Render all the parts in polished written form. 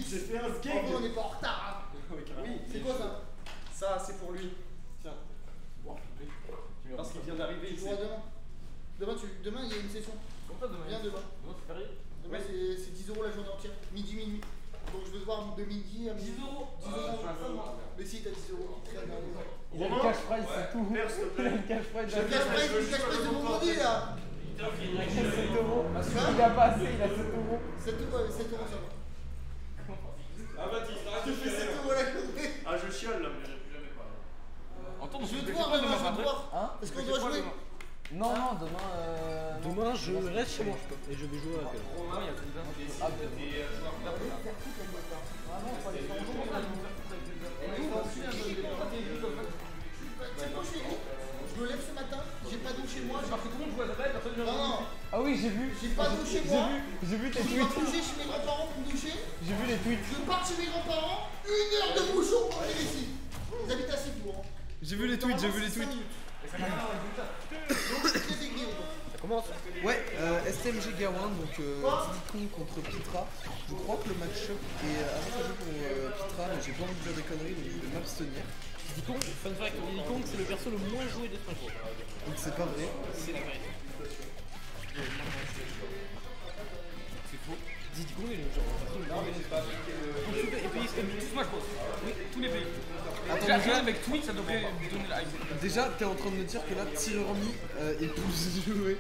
J'ai fait un skate. En vrai, on n'est pas en retard. Hein. Oui, c'est quoi ça? Ça, c'est pour lui. Tiens. Parce qu'il vient d'arriver. Tu joueras demain. Demain, il y a une session. Pourquoi demain? Viens demain. Demain, c'est férié. Demain, c'est 10 € la journée entière. Midi, minuit. Donc je veux te voir de midi à midi. 10 €. 10 €. Mais si, t'as 10 € qui traînent. Il a le cash prize, c'est tout. Il a le cash prize. Le cash prize de vendredi là. Il a 7 €. Il a pas assez, il a 7 €. 7 €, ça va. Ah Baptiste, arrête Tu de fais 7 faire. € la journée. Ah, je chiale là, mais j'ai plus jamais parlé. Attends, Je veux te voir demain, je veux te voir. Hein? Parce qu'on doit jouer. Non, non, demain. Demain, je reste chez moi et je vais jouer à la paix. Demain, il y a tout le temps. C'est quoi chérie? Je me lève ce matin, j'ai pas d'eau chez moi. Parce que tout le monde joue à la balle, personne ne Non, Ah oui, j'ai vu. j'ai pas d'eau chez moi. J'ai vu tes Je dois tweets. bouger chez mes grands-parents pour me doucher. J'ai vu les tweets. Je pars chez mes grands-parents, 1 heure de bouchon pour venir ici. Ils habitent à Cibourg. J'ai vu les tweets, j'ai vu les tweets. Donc c'est très aigri. Ça commence. Ouais, STMG Gawain, donc Diddy Kong contre Pitra. Je crois que le match-up est avantageux pour Pitra, mais j'ai pas envie de dire des conneries, donc je vais m'abstenir. Diddy Kong, fun fact, Diddy Kong c'est le perso le moins joué des Smash Bros. Donc c'est pas vrai. C'est la vérité. C'est faux. Diddy Kong est le genre perso le moins joué. Les pays, c'est tout Smash Bros. Oui, tous les pays. Attends, Déjà, déjà, avec Twitch, ça devrait lui donner la hype. déjà t'es en train de me dire que là, Tireur Mi est plus joué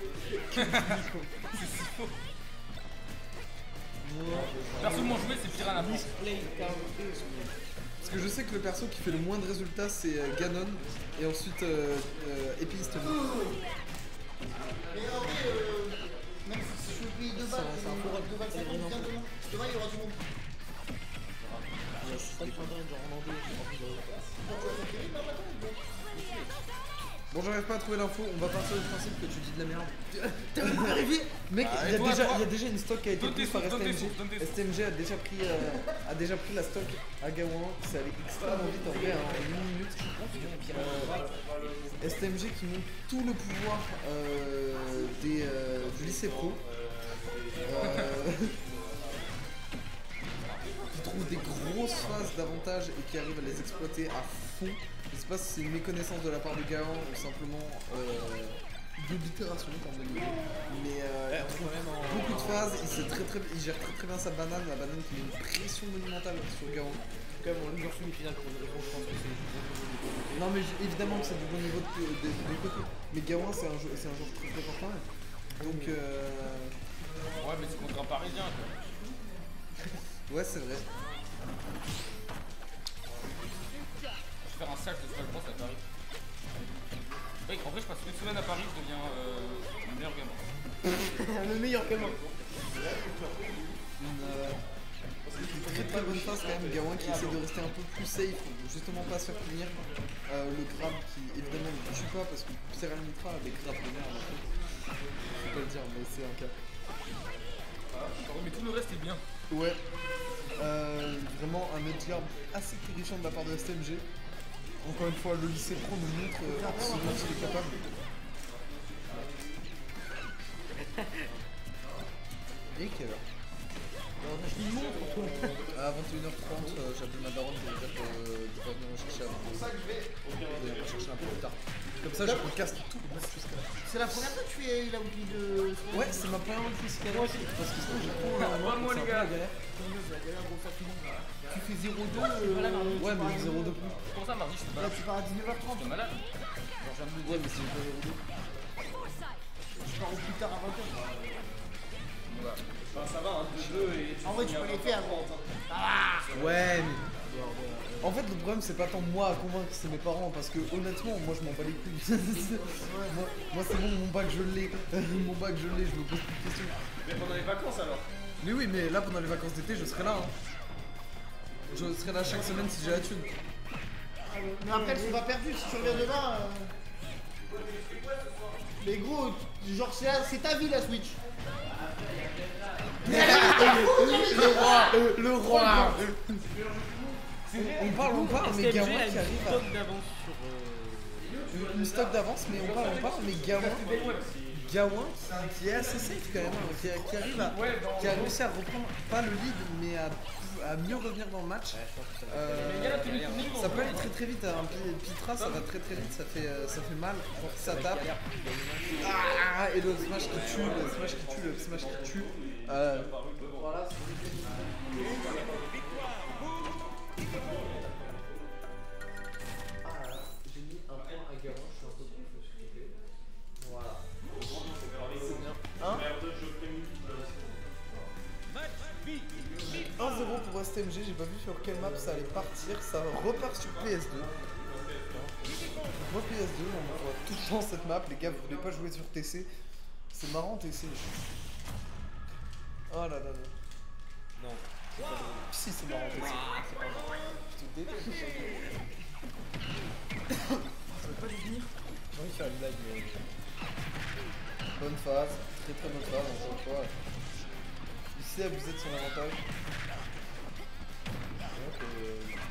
que Diddy Kong. Personne moins joué, c'est Piranha. Parce que je sais que le perso qui fait le moins de résultats c'est Ganon et ensuite Épiste. Mais en vrai, même si je paye 2 balles, C'est un faux rôle. 2 balles 50, viens demain. Demain, il y aura du monde. Bon, j'arrive pas à trouver l'info, on va partir du principe que tu dis de la merde. T'es arrivé? Mec, il y a déjà une stock qui a été Donne tes prise par sous, donne tes STMG. sous, donne tes sous. STMG a déjà pris la stock à Gawain, c'est allé extrêmement vite en vrai, en 1 minute. STMG qui montre tout le pouvoir du lycée pro. Qui trouve des grosses phases d'avantage et qui arrive à les exploiter à fond. Je sais pas si c'est une méconnaissance de la part de Gaon ou simplement d'oblitération comme de niveau. Mais il trouve beaucoup de phases, il gère très bien sa banane, la banane qui met une pression monumentale sur Gaon. Quand même, on est en semi-finale pour une réponse, je pense que c'est. Non mais évidemment que c'est du bon niveau des côtés. Mais Gaon c'est un joueur très fort. Donc Ouais, mais c'est contre un parisien quoi. ouais c'est vrai. Je vais faire un sac de Smash Bros à Paris. Ouais, en vrai, je passe une semaine à Paris, je deviens le meilleur gamin. Le meilleur gamin. Une très bonne phase quand même, Gawain qui essaie de rester un peu plus safe, justement pas se faire punir. Le grab qui évidemment ne tue pas parce que Serial Mitra a des grabs de merde en fait. Faut pas le dire mais c'est un cas. Mais tout le reste est bien. Ouais. Vraiment un edgeguard assez terrifiant de la part de STMG. Encore une fois, le lycée pro nous montre ce dont il est capable. Et quelle heure? À 21h30, j'appelle ma daronne pour lui dire de pas venir me chercher avant. C'est pour ça que je vais. De me chercher un peu plus tard. Comme ça, je podcaste tout le match jusqu'à là. C'est la première fois que tu fais la oubli de. Ouais, c'est ma première fois jusqu'à là. Parce que sinon, j'ai trop Moi les gars. Tu fais 0,2. Ouais, mais j'ai 0 de plus. Comment ça, mardi, je suis pas Là, là. tu pars à 19h30. Je suis malade. Genre, j'ai un peu de Ouais, mais c'est pas 0 de. Je pars au plus tard à 20h. Enfin, ça va, hein, 2-2 et. En vrai, tu peux les faire, gros. Ouais, mais. En fait, le problème, c'est pas tant moi à convaincre, c'est mes parents. Parce que honnêtement, moi, je m'en bats les couilles. moi, c'est bon, mon bac, je l'ai. Mon bac, je l'ai, je me pose plus de questions. Mais pendant les vacances alors. Mais oui, mais là, pendant les vacances d'été, je serai là. Hein. Je serai là chaque semaine si j'ai la thune. Mais après, elle sera perdue si tu reviens demain. Mais gros, genre, c'est ta vie la Switch. Le roi. On parle, mais STMG Gawain a qui une arrive stock d'avance sur. une stock d'avance, mais on parle, mais Gawain Gawain qui est assez safe quand même, hein, qui arrive à, qui a réussi à reprendre pas le lead mais à mieux revenir dans le match. Ça peut aller très très vite, un Pitra ça va très très vite, ça fait mal quand ça tape. Ah, et le smash qui tue, le smash qui tue, le smash qui tue. Voilà. J'ai mis un point à Gawain, je suis un peu confus. Voilà. C'est bien. 1-0 pour STMG, j'ai pas vu sur quelle map ça allait partir, ça repart sur PS2. Moi PS2, on voit tout le temps cette map, les gars vous voulez pas jouer sur TC. C'est marrant TC. Oh là là là. Non. Si c'est marrant TC. Je te déteste. Ça veut pas devenir. J'ai envie de faire une blague mais... Bonne phase, très très bonne phase encore une fois. Ici abusé de son avantage. Donc,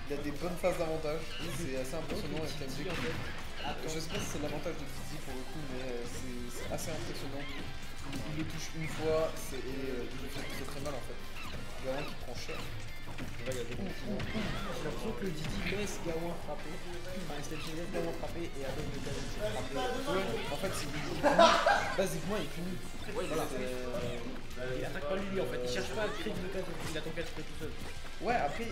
il a des bonnes phases d'avantage, c'est assez impressionnant avec STMG. Je sais pas si c'est l'avantage de Didi pour le coup, mais c'est assez impressionnant. Il le touche une fois et il le fait très très mal en fait. Gawain qui prend cher. J'ai l'impression que le Didi laisse Gawain frapper, enfin STMG laisse Gawain frapper et avec le Gawain frapper. Ouais, en fait c'est basiquement il punit. Ouais, voilà. Il attaque pas lui en fait, il cherche pas à créer le 4, il attend 4 tout seul. Ouais, après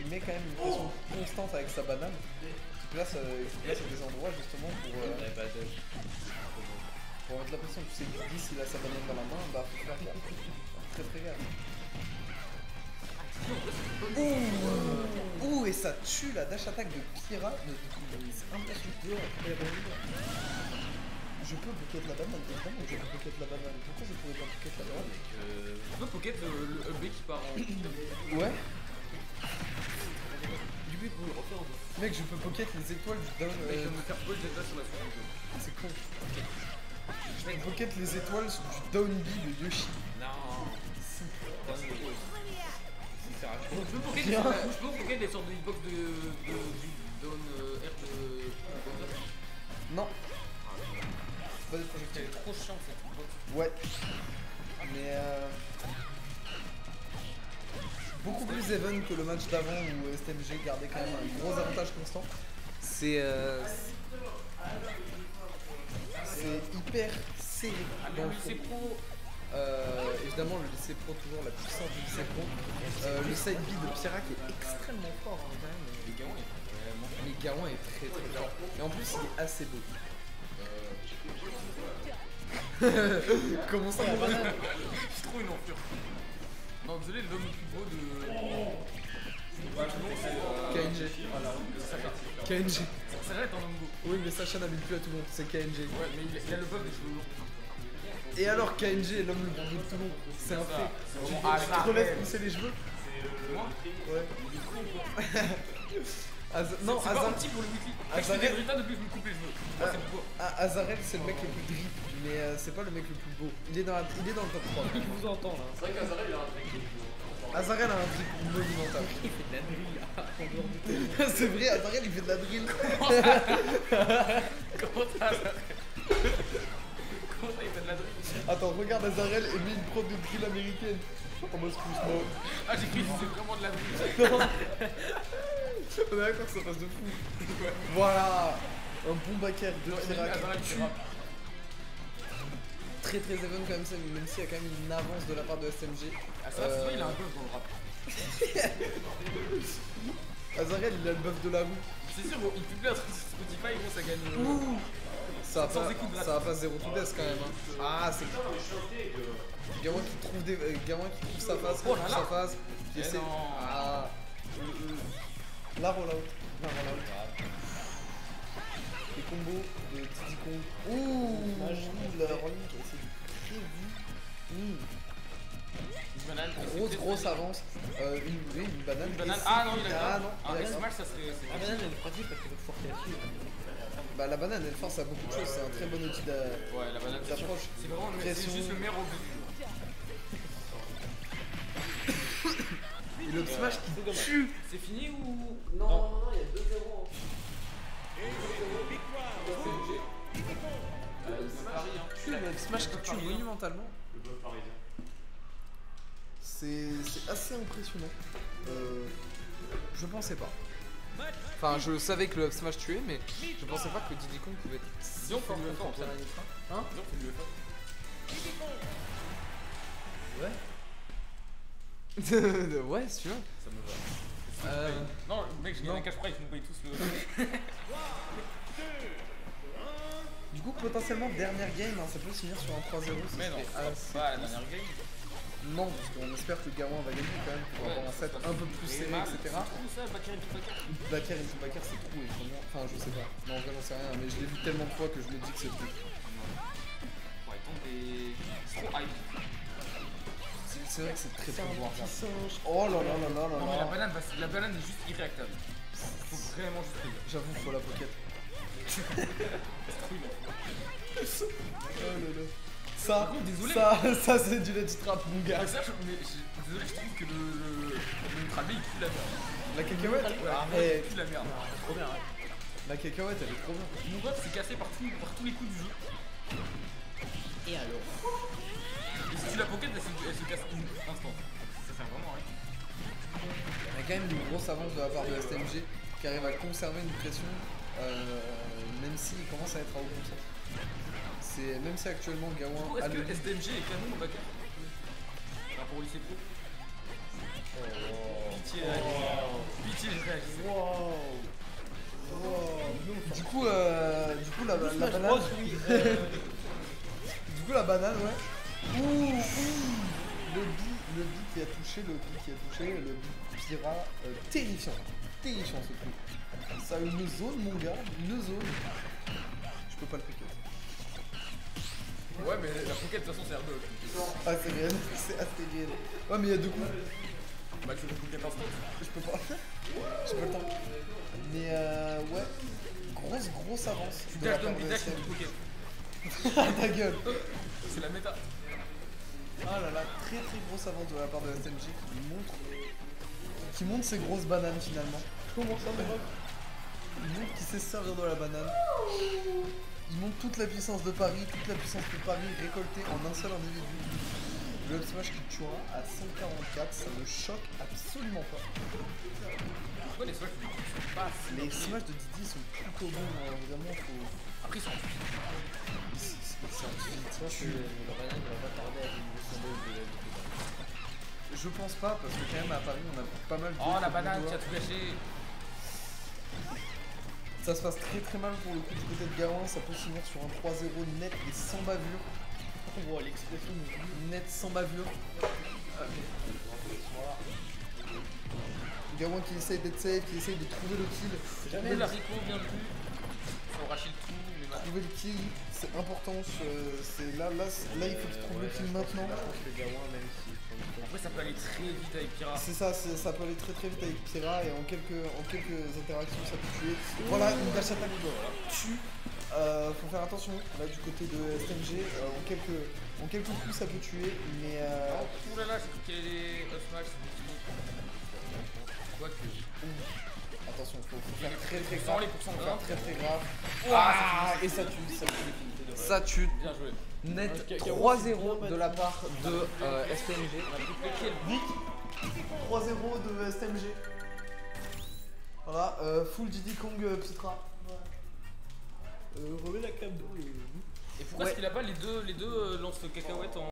il met quand même une pression constante avec sa banane. Il place à des endroits justement pour mettre la pression. Tu sais que Didi s'il a sa banane dans la main, bah faut faire gaffe. Très très gaffe. Ouh, et ça tue la dash attack de Pira. C'est impressionnant. Je peux pocket la banane, évidemment je peux pocket la banane. Pourquoi je pourrais pas pocket la banane? Tu peux pocket le B qui part en. Ouais. Du coup, il faut le refaire en deux. Mec, je peux pocket les étoiles du down. Avec me faire pull Zelda sur la suite. C'est con. Je peux pocket les étoiles du down B de Yoshi. Non. Si. Je peux pocket des sortes de hitbox de down R de. Non. Pas des projectiles. Elle est trop chiant cette hitbox. Ouais. Mais beaucoup plus even que le match d'avant où STMG gardait quand même un gros avantage constant. C'est hyper serré. Dans le lycée pro, évidemment le lycée pro, toujours la puissance du lycée pro. Le side B de Pira qui est extrêmement fort hein, quand même. Mais Gawain est très très fort. Et en plus il est assez beau. Comment ça mon banane? c'est trop une enfure. Non, désolé, l'homme le plus beau de. KNG. KNG. Ça reste un homme beau. Oui mais Sacha n'habite plus à Toulon, c'est KNG. Ouais, mais il a le buff des cheveux longs. Et alors KNG est l'homme le plus beau de Toulon, c'est un fait. Tu te laisses pousser les cheveux? Moi Ouais. Non, c'est pas un petit pour le wiki. Je fais des résultats depuis que je me coupe les cheveux. C'est beau. Azarel c'est le mec le plus drip, mais c'est pas le mec le plus beau. Il est dans le top 3. Je vous entends là. C'est vrai qu'Azarel il a un truc. Azarel a un drip monumental. Il fait de la drill là, en dehors du terrain. C'est vrai, Azarel il fait de la drill. Comment ça Comment ça il fait de la drill? Attends, regarde Azarel et met une prof de drill américaine. En mode excuse-moi. Ah j'ai cru que c'est vraiment de la drill. On est d'accord que ça passe de fou. Voilà. Un bon backer de Pira qui tue. Très très even quand même, même s'il y a quand même une avance de la part de SMG. Ah ça va, c'est vrai, il a un buff dans le rap. Azarel il a le buff de la roue. C'est sûr, il publie un truc sur Spotify, gros, ça gagne. Ouh. Ça va pas 0 to death quand même. Hein. Ah c'est Gawain qui trouve sa phase, Oh là là. sa phase, qui essaie. Ah. La rollout. Les combos de Diddy Kong. Ouh, la rolling qui a essayé de prévu. Grosse avance. Une banane. Une banane. Ah non, il a Ah grave. non, Ah, il a avec grave. Smash, ça serait. La banane elle est pratique parce qu'elle est forte là-dessus. Bah la banane elle force à beaucoup de choses, c'est un très bon outil Ouais, la banane, d'approche. c'est vraiment Pression. c'est juste le meilleur au but. Et le smash qui tue. C'est fini ou. Non, il y a 2-0. Paris, hein. Tu le Smash qui tue monumentalement. Le bluff parisien. C'est assez impressionnant. Je pensais pas. Enfin, je savais que le up smash tuait, mais je pensais pas que Diddy Kong pouvait être si Disons fort qu'on lui a fait contre en Piranha Nitra. Hein? Disons que tu lui as fait. Ouais. Ouais, si tu veux. Ça me va. Non, mec, j'ai gagné un cash prize, vous payez tous le. Du coup, potentiellement, dernière game, hein, ça peut se finir sur un 3-0. Mais non, assez pas la dernière game. Non, parce qu'on espère que Gawain va gagner quand même pour avoir un set un peu plus serré, etc. Tout ça, Bakar et Bakar. Bakar et Bakar, c'est trop étonnant. Enfin, je sais pas. Non, en vrai, j'en sais rien, mais je l'ai vu tellement de fois que je me dis que c'est le truc. Ouais, tente des. C'est trop hype. C'est vrai que c'est très très bon à faire. Oh là là là là là Non, mais là. la banane est juste irréactable. Faut vraiment juste rire. J'avoue, faut la pocket. Oh là là. Ça, Par contre, désolé. ça c'est du let's trap, mon gars. Désolé, je trouve que le Trabé il pue la merde. La cacahuète? Ouais, Eh, il pue la merde. Trop bien, ouais. la cacahuète, elle est trop bien. Mon ref s'est cassé par tous les coups du jeu. Et alors? Et si tu la pocket, elle se casse instant. Ça sert vraiment à rien. Il y a quand même une grosse avance de la part de STMG qui arrive à conserver une pression, même s'il commence à être à haut concept. Même si actuellement Gawain Est-ce a que le STMG est canon au Bakar par rapport au lycée pro? Pitié, pitié, je réagis. Du coup, la banane. Du coup, la banane, ouais. Ouh, le bi qui a touché, le bi Pira, terrifiant. Terrifiant ce truc. Ça a une zone, mon gars, une zone. Je peux pas le piquer. Ouais, mais la pocket de toute façon c'est R2. Ah, c'est réel, c'est assez réel. Ouais, mais il y a deux coups. Bah, tu veux le pocket instant? Je peux pas. J'ai pas le temps. Mais ouais, grosse avance. Tu de la dash part donne de des dash STMG. et du pocket. Ta gueule. C'est la méta. Ah là là, très grosse avance de la part de STMG qui montre ses grosses bananes finalement. Comment ça, mon ref? Il montre qu'il sait se servir de la banane. Il montre toute la puissance de Paris, récoltée en un seul individu. Le up smash qui tuera à 144, ça ne choque absolument pas. Pourquoi les smash sont pas assez Les smash de Didi sont plutôt bons, vraiment faut. Après ils sont Je pense que la banane va pas tarder à être une symbole de la vie. Je pense pas, parce que quand même à Paris on a pas mal de. Oh la banane qui a tout gâché. Ça se passe très mal pour le coup du côté de Gawain, ça peut se finir sur un 3-0 net et sans bavure. On voit l'expression Net sans bavure. Gawain qui essaye d'être safe, qui essaye de trouver le kill. Jamais la Rico vient plus. Faut racher le tout, mais maintenant. Trouver le kill, c'est important. C'est là, il faut qu'il trouve le kill maintenant. Je pense que Gawain, même si. Après ça peut aller très vite avec Pira. C'est ça, ça peut aller très vite avec Pira et en quelques interactions ça peut tuer. Voilà, une dash attack tue. Faut faire attention là du côté de STMG. En quelques coups ça peut tuer, mais Ouh là là, j'ai cru qu'il y avait des up smash. Quoique. attention, faut faire très Sans grave. les pourcents Très grave. Ah, Et ça tue. Ça tue. bien joué. Net 3-0 de la part de STMG. On a pris le kill. Nick 3-0 de STMG. Voilà, full Diddy Kong Pitra. Remets la cam de. Et pourquoi est-ce qu'il a pas les deux lance cacahuètes en